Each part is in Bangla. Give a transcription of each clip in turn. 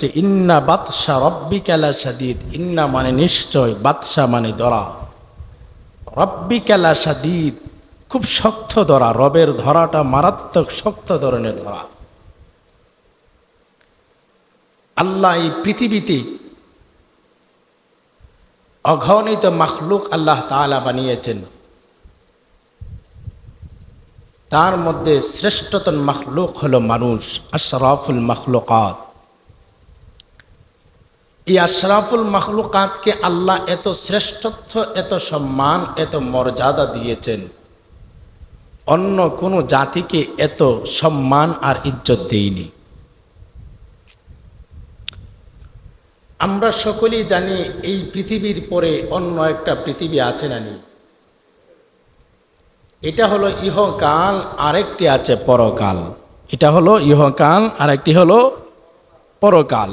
যে ইন্না বাতশা রব্বিকা লাশাদীদ, ইন্না মানে নিশ্চয়, বাতশা মানে ধরা, রব্বিকা লাশাদীদ খুব শক্ত ধরা, রবের ধরাটা মারাত্মক শক্ত ধরনের ধরা। আল্লাহ এই পৃথিবীতে অগণিত মাখলুক আল্লাহ তাআলা বানিয়েছেন, তার মধ্যে শ্রেষ্ঠতম মাখলুক হলো মানুষ, আশরাফুল মাখলুকাত। এই আশরাফুল মাখলুকাতকে আল্লাহ এত শ্রেষ্ঠত্ব, এত সম্মান, এত মর্যাদা দিয়েছেন, অন্য কোনো জাতিকে এত সম্মান আর ইজ্জত দেয়নি। আমরা সকলেই জানি এই পৃথিবীর পরে অন্য একটা পৃথিবী আছে না নেই? এটা হলো ইহকাল, আরেকটি আছে পরকাল। এটা হলো ইহকাল, আরেকটি হলো পরকাল।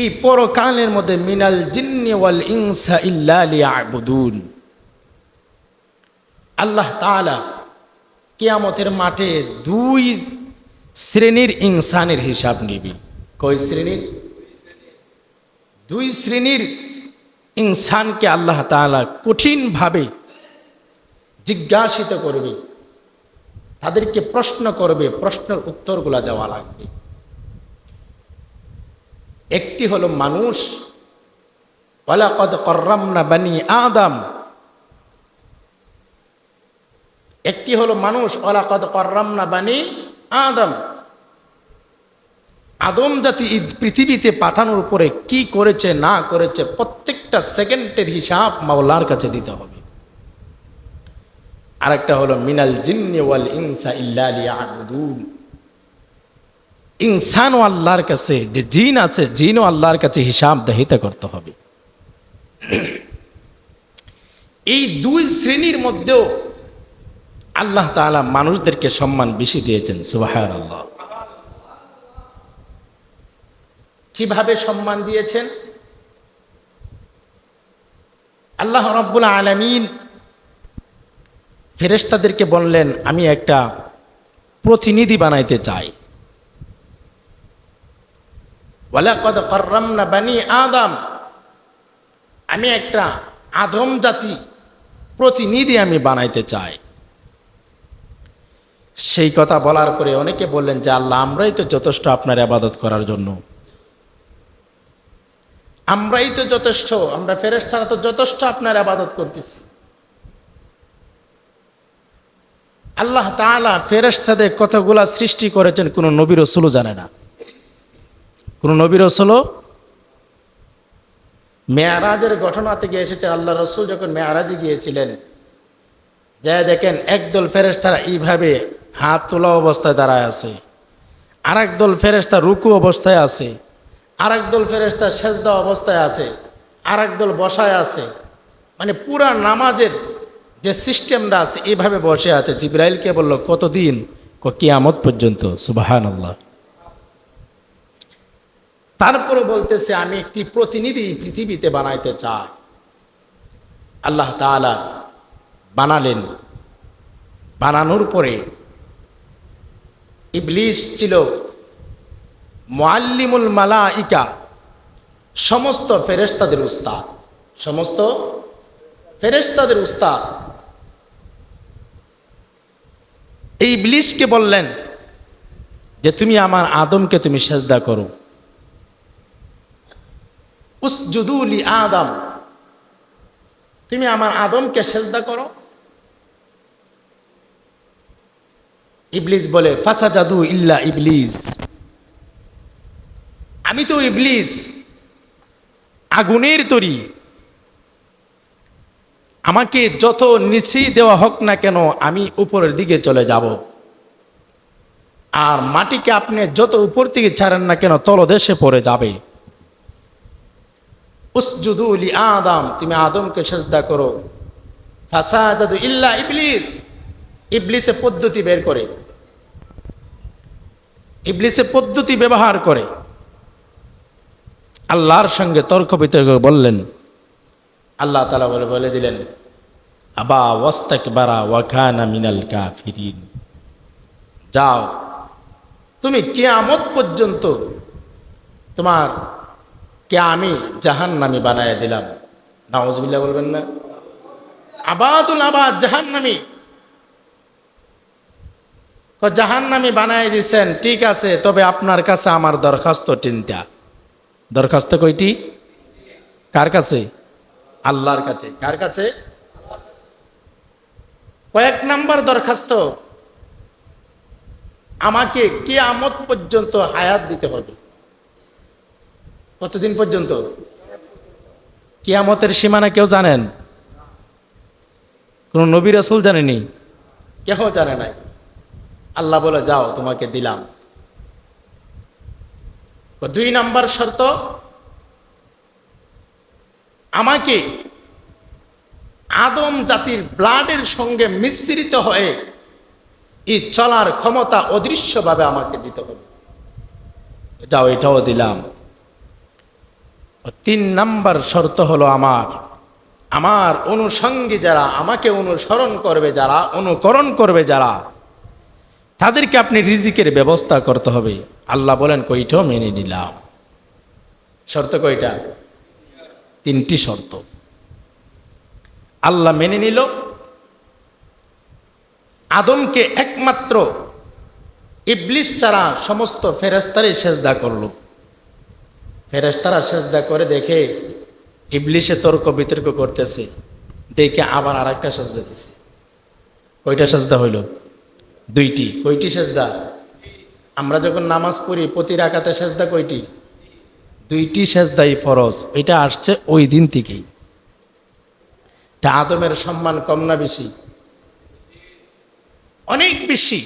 এই পরকালের মধ্যে মিনাল জিন্নি ওয়াল ইনসা ইল্লা লিয়াবুদুন, আল্লাহ তাআলা কিয়ামতের মাঠে দুই শ্রেণীর ইনসানের হিসাব নেবে। কয় শ্রেণীর? দুই শ্রেণীর ইনসানকে আল্লাহ তাআলা কঠিনভাবে জিজ্ঞাসিত করবে, তাদেরকে প্রশ্ন করবে, প্রশ্নের উত্তরগুলো দেওয়া লাগবে। একটি হলো মানুষ, ওয়ালাকাদ কাররামনা বানি আদম। একটি হলো মানুষ, ওয়ালাকাদ কাররামনা বানি আদম। আদম জাতি পৃথিবীতে পাঠানোর উপরে কি করেছে না করেছে প্রত্যেকটা সেকেন্ডের হিসাব মাওলার কাছে দিতে হবে। আরেকটা হলো মিনাল জিন্নি ওয়াল ইনসা ইল্লা লিয়াবুদুন, ইনসান ও আল্লাহর কাছে, যে জিন আছে, জিন ও আল্লাহর কাছে হিসাব দাহিতা করতে হবে। এই দুই শ্রেণীর মধ্যেও আল্লাহ তাআলা মানুষদেরকে সম্মান বেশি দিয়েছেন। সুবহানাল্লাহ। কিভাবে সম্মান দিয়েছেন? আল্লাহ রাব্বুল আলামিন ফেরেশতাদেরকে বললেন, আমি একটা প্রতিনিধি বানাইতে চাই। ওয়ালাকাদ কাররামনা বানি আদম, আমি একটা আদম জাতি প্রতিনিধি আমি বানাইতে চাই। সেই কথা বলার পরে অনেকে বললেন যে আল্লাহ, আমরাই তো যথেষ্ট আপনার ইবাদত করার জন্য, আমরাই তো যথেষ্ট, আমরা ফেরেশতারা তো যথেষ্ট আপনার ইবাদত করতেছি। আল্লাহ তাআলা ফেরেশতাদের কতগুলা সৃষ্টি করেছেন কোন নবী রাসূলও জানে না। কোন নবী রাসূলও, মেয়ারাজের ঘটনা থেকে এসেছে, আল্লাহ রাসূল যখন মেয়ারাজে গিয়েছিলেন, যা দেখেন একদল ফেরেশতারা এইভাবে হাত তোলা অবস্থায় দাঁড়ায় আছে, আরেক দল ফেরেশতা রুকু অবস্থায় আছে, আরেক দল ফেরেশতা সেজদা অবস্থায় আছে, আরেক দল বসায় আছে। মানে পুরা নামাজের যে সিস্টেমটা আছে এইভাবে বসে আছে। জিবরাইলকে বলল কতদিন? কিয়ামত পর্যন্ত। সুবহানাল্লাহ। তারপরে বলতেছে আমি একটি প্রতিনিধি পৃথিবীতে বানাইতে চাই। আল্লাহ তাআলা বানালেন। বানানোর পরে ইবলিস ছিল মুআল্লিমুল মালাইকা, সমস্ত ফেরেশতাদের উস্তাদ, সমস্ত ফেরেশতাদের উস্তাদ। এই ইবলিসকে বললেন যে তুমি আমার আদমকে তুমি সেজদা করো, উসজুদু লি আদম, তুমি আমার আদমকে সেজদা করো। ইবলিস বলে ফাসাজাদু ইল্লা ইবলিস, আমি তো ইবলিস, আগুনের তৈরি, আমাকে যত নিচেই দেওয়া হোক না কেন আমি উপরের দিকে চলে যাব, আর মাটিকে আপনি যত উপর থেকে ছাড়েন না কেন তলদেশে পড়ে যাবে। উসজুদু লি আদম, তুমি আদমকে সেজদা করো। ফাসাজাদু ইল্লা ইবলিস, ইবলিসে পদ্ধতি বের করে, ইবলিসে পদ্ধতি ব্যবহার করে আল্লাহর সঙ্গে তর্ক বিতর্ক বললেন। আল্লাহ তাআলা বলে দিলেন আবা ওয়াস্তাকবারা ওয়া কানা মিনাল কাফিরিন, যাও তুমি কিয়ামত পর্যন্ত তোমার কে আমি জাহান্নামী বানায় দিলাম। নাউজুবিল্লাহ বলবেন না? আবাদুল আবাদ জাহান্নামী, জাহান্নামী বানায় দিছেন, ঠিক আছে, তবে আপনার কাছে আমার দরখাস্ত তিনটা। দরখাস্ত কয়টি? কার কাছে? আল্লাহর কাছে। কার কাছে? কয়েক নাম্বার দরখাস্ত, আমাকে কিয়ামত পর্যন্ত হায়াত দিতে হবে। কতদিন পর্যন্ত? কিয়ামতের সীমানা কেউ জানেন? কোন নবী রাসূল জানেনি, কেউ জানে নাই। আল্লাহ বলে যাও তোমাকে দিলাম। 2 নাম্বার শর্ত, আমাকে আদম জাতির ব্লাডের সঙ্গে মিশ্রিত হয়ে এই চলার ক্ষমতা অদৃশ্যভাবে আমাকে দিতে হবে। যাও, এটাও দিলাম। 3 নাম্বার শর্ত হলো আমার অনুসঙ্গী যারা, আমাকে অনুসরণ করবে যারা, অনুকরণ করবে যারা, তাদেরকে আপনি রিজিকের ব্যবস্থা করতে হবে। আল্লাহ বলেন কয়টাও মেনে নিলাম। শর্ত কয়টা? 3টি শর্ত আল্লাহ মেনে নিল। আদমকে একমাত্র ইবলিস ছাড়া সমস্ত ফেরেশতারই সেজদা করলো। ফেরেশতারা সেজদা করে দেখে ইবলিসে তর্ক বিতর্ক করতেছে, দেখে আবার আর একটা সেজদা দিছে। কয়টা সেজদা হইল? 2টি। কয়টি সেজদা? আমরা যখন নামাজ পড়ি প্রতি রাকাতে সেজদা কয়টি? 2টি সেজদাই ফরজ। এটা আসছে ওই দিন থেকেই। তা আদমের সম্মান কম না বেশি? অনেক বেশি।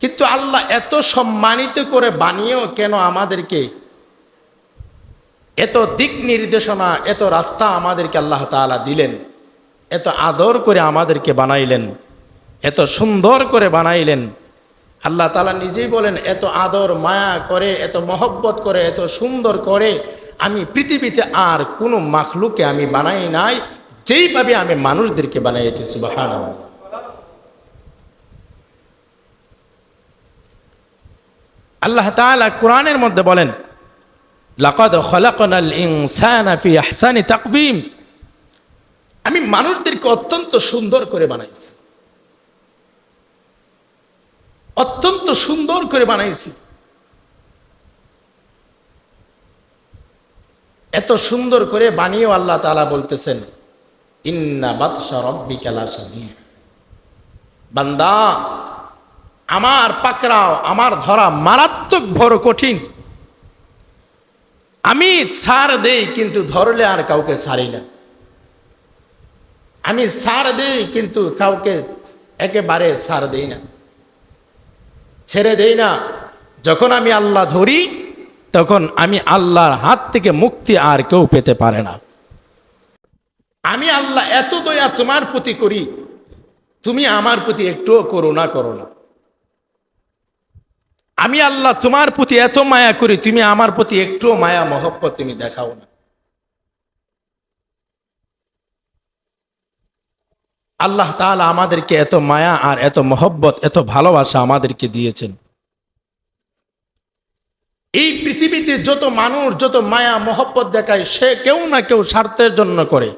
কিন্তু আল্লাহ এত সম্মানিত করে বানিয়েও কেন আমাদেরকে এত দিক নির্দেশনা, এত রাস্তা আমাদেরকে আল্লাহ তাআলা দিলেন, এত আদর করে আমাদেরকে বানাইলেন, এত সুন্দর করে বানাইলেন। আল্লাহ তাআলা নিজেই বলেন, এত আদর মায়া করে, এত মহব্বত করে, এত সুন্দর করে আমি পৃথিবীতে আর কোনো মাখলুককে আমি বানাই নাই, যেইভাবে আমি মানুষদেরকে বানাইছি। সুবহানাল্লাহ। আল্লাহ তাআলা কোরআনের মধ্যে বলেন, লাকাদ খালাকনাল ইনসানা ফি আহসানি তাকবীম, আমি মানুষদেরকে অত্যন্ত সুন্দর করে বানাইছি, অত্যন্ত সুন্দর করে বানাইছি। এত সুন্দর করে বানিয়েও আল্লাহ তাআলা বলতেছেন, ইন্না বাতশা রাব্বিকা লাশাদীদ, বান্দা আমার পাকড়াও, আমার ধরা মারাত্মক বড় কঠিন। আমি ছাড় দেই কিন্তু ধরলে আর কাউকে ছাড়ি না। আমি ছাড় দেই কিন্তু কাউকে একেবারে ছাড় দেই না, ছেড়ে দেই না। যখন আমি আল্লাহ ধরি তখন আমি আল্লাহর হাত থেকে মুক্তি আর কেউ পেতে পারে না। আমি আল্লাহ এত দয়া তোমার প্রতি করি, তুমি আমার প্রতি একটুও করুণা করো না। আমি আল্লাহ তোমার প্রতি এত মায়া করি, তুমি আমার প্রতি একটুও মায়া মহব্বত তুমি দেখাও না। আল্লাহ তাআলা আমাদেরকে এত মায়া আর এত মহব্বত, এত ভালোবাসা আমাদেরকে দিয়েছেন। এই পৃথিবীতে যত মানুষ যত মায়া মহব্বত দেখায়, সে কেউ না কেউ স্বার্থের জন্য করে।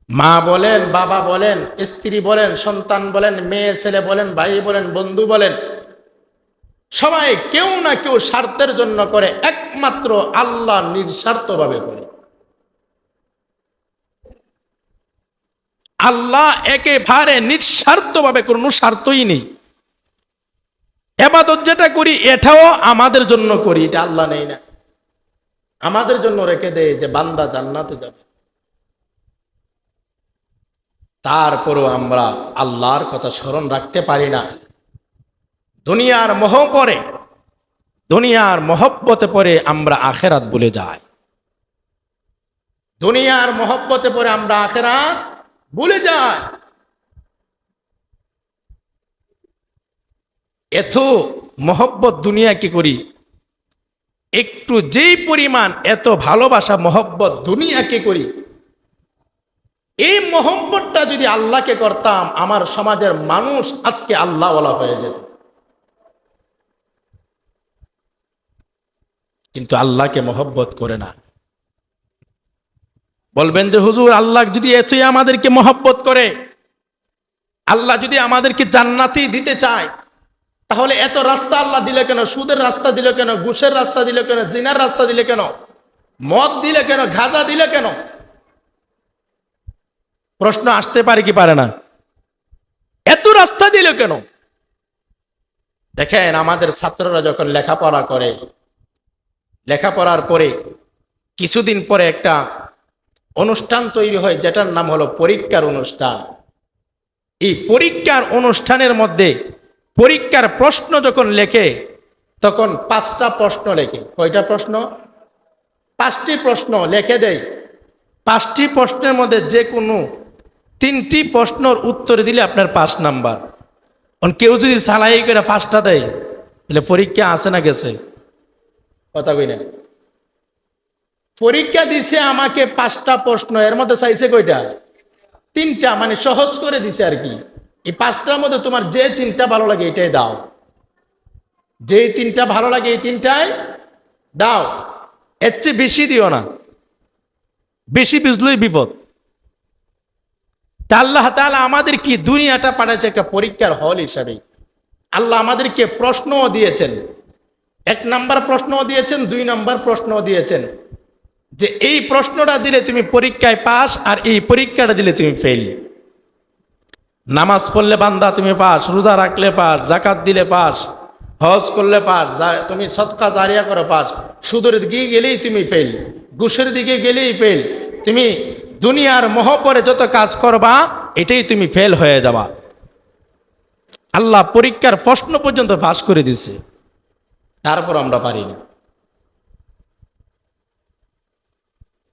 মা বলেন, বাবা বলেন, স্ত্রী বলেন, সন্তান বলেন, মেয়ে ছেলে বলেন, ভাই বলেন, বন্ধু বলেন, সবাই কেউ না কেউ স্বার্থের জন্য করে, একমাত্র আল্লাহ নিঃস্বার্থভাবে করে। আল্লাহ একেবারে নিঃস্বার্থভাবে, কোনো স্বার্থই নেই। ইবাদত যেটা করি এটাও আমাদের জন্য করি, এটা আল্লাহ নেই না, আমাদের জন্য রেখে দেয় যে বান্দা জান্নাতে যাবে। তারপরও আমরা আল্লাহর কথা স্মরণ রাখতে পারি না। দুনিয়ার মোহ পরে, দুনিয়ার মহব্বতে পরে আমরা আখেরাত ভুলে যাই। দুনিয়ার মহব্বতে পরে আমরা আখেরাত ভুলে যাই। এত মহব্বত দুনিয়া কি করি, একটু যেই পরিমাণ এত ভালোবাসা মহব্বত দুনিয়াকে করি, এই মোহাম্মতটা যদি আল্লাহকে করতাম, আমার সমাজের মানুষ আজকে আল্লাহওয়ালা হয়ে যেত। কিন্তু আল্লাহকে মহব্বত করে না। বলবেন যে হুজুর, আল্লাহ যদি এতই আমাদেরকে মহব্বত করে, আল্লাহ যদি আমাদেরকে জান্নাতি দিতে চায়, তাহলে এত রাস্তা আল্লাহ দিলে কেন? সুদের রাস্তা দিলে কেন? ঘুষের রাস্তা দিলে কেন? জিনার রাস্তা দিলে কেন? মদ দিলে কেন? গাঁজা দিলে কেন? প্রশ্ন আসতে পারে কি পারে না? এত রাস্তা দিলে কেন? দেখেন, আমাদের ছাত্ররা যখন লেখাপড়া করে, লেখাপড়ার পরে কিছুদিন পরে একটা অনুষ্ঠান তৈরি হয়, যেটার নাম হলো পরীক্ষার অনুষ্ঠান। এই পরীক্ষার অনুষ্ঠানের মধ্যে পরীক্ষার প্রশ্ন যখন লেখে, তখন 5টা প্রশ্ন লেখে। কয়টা প্রশ্ন? 5টি প্রশ্ন লেখে দেয়। 5টি প্রশ্নের মধ্যে যে কোনো 3টি প্রশ্নের উত্তর দিলে আপনার 5 নাম্বার। কেউ যদি সালাই করে 5টা দেয়, তাহলে পরীক্ষা আছে না গেছে? কথা কই না। পরীক্ষা দিছে আমাকে 5টা প্রশ্ন, এর মধ্যে চাইছে কয়টা? 3টা, মানে সহজ করে দিছে আর কি। এই 5টার মধ্যে তোমার যে 3টা ভালো লাগে এটাই দাও, যেই 3টা ভালো লাগে এই 3টাই দাও, এর চেয়ে বেশি দিও না। বেশি বুঝলেই বিপদ। তা আল্লাহ তাআলা আমাদের কি দুনিয়াটা পাঠাচ্ছে একটা পরীক্ষার হল হিসাবে। আল্লাহ আমাদেরকে প্রশ্নও দিয়েছেন, 1 নাম্বার প্রশ্নও দিয়েছেন, 2 নাম্বার প্রশ্নও দিয়েছেন, যে এই প্রশ্নটা দিলে তুমি পরীক্ষায় পাস, আর এই পরীক্ষাটা দিলে তুমি ফেল। নামাজ পড়লে বান্দা তুমি পাস, রোজা রাখলে পাস, জাকাত দিলে পাস, হজ করলে পাস, তুমি সদকা জারিয়া করে পাস। সুদের দিকে গেলেই তুমি ফেল, ঘুষের দিকে গেলেই ফেল। তুমি দুনিয়ার মহব্বরে যত কাজ করবা, এটাই তুমি ফেল হয়ে যাবা। আল্লাহ পরীক্ষার প্রশ্ন পর্যন্ত পাস করে দিছে, তারপর আমরা পারি না।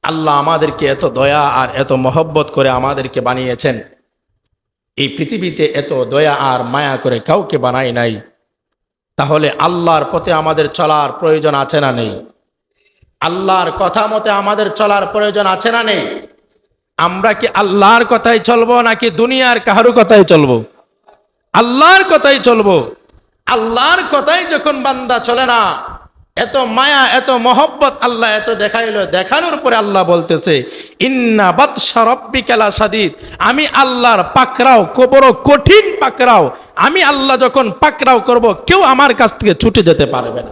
আল্লাহ আমাদেরকে এত দয়া আর এত মহব্বত করে আমাদেরকে বানিয়েছেন। এই পৃথিবীতে এত দয়া আর মায়া করে কাউকে বানাই নাই। তাহলে আল্লাহর পথে আমাদের চলার প্রয়োজন আছে না নেই? আল্লাহর কথা মতে আমাদের চলার প্রয়োজন আছে না নেই? আমরা কি আল্লাহর কথাই চলবো নাকি দুনিয়ার কারো কথাই চলবো? আল্লাহর কথাই চলবো। আল্লাহর কথাই যখন বান্দা চলে না, এত মায়া এত মহব্বত আল্লাহ এত দেখাইলো, দেখানোর পরে আল্লাহ বলতেছে, ইন্না বাতশা রাব্বিকা লাশাদীদ। আমি আল্লাহর পাকড়াও বড় কঠিন পাকড়াও। আমি আল্লাহ যখন পাকড়াও করব, কেউ আমার কাছ থেকে ছুটে যেতে পারবে না।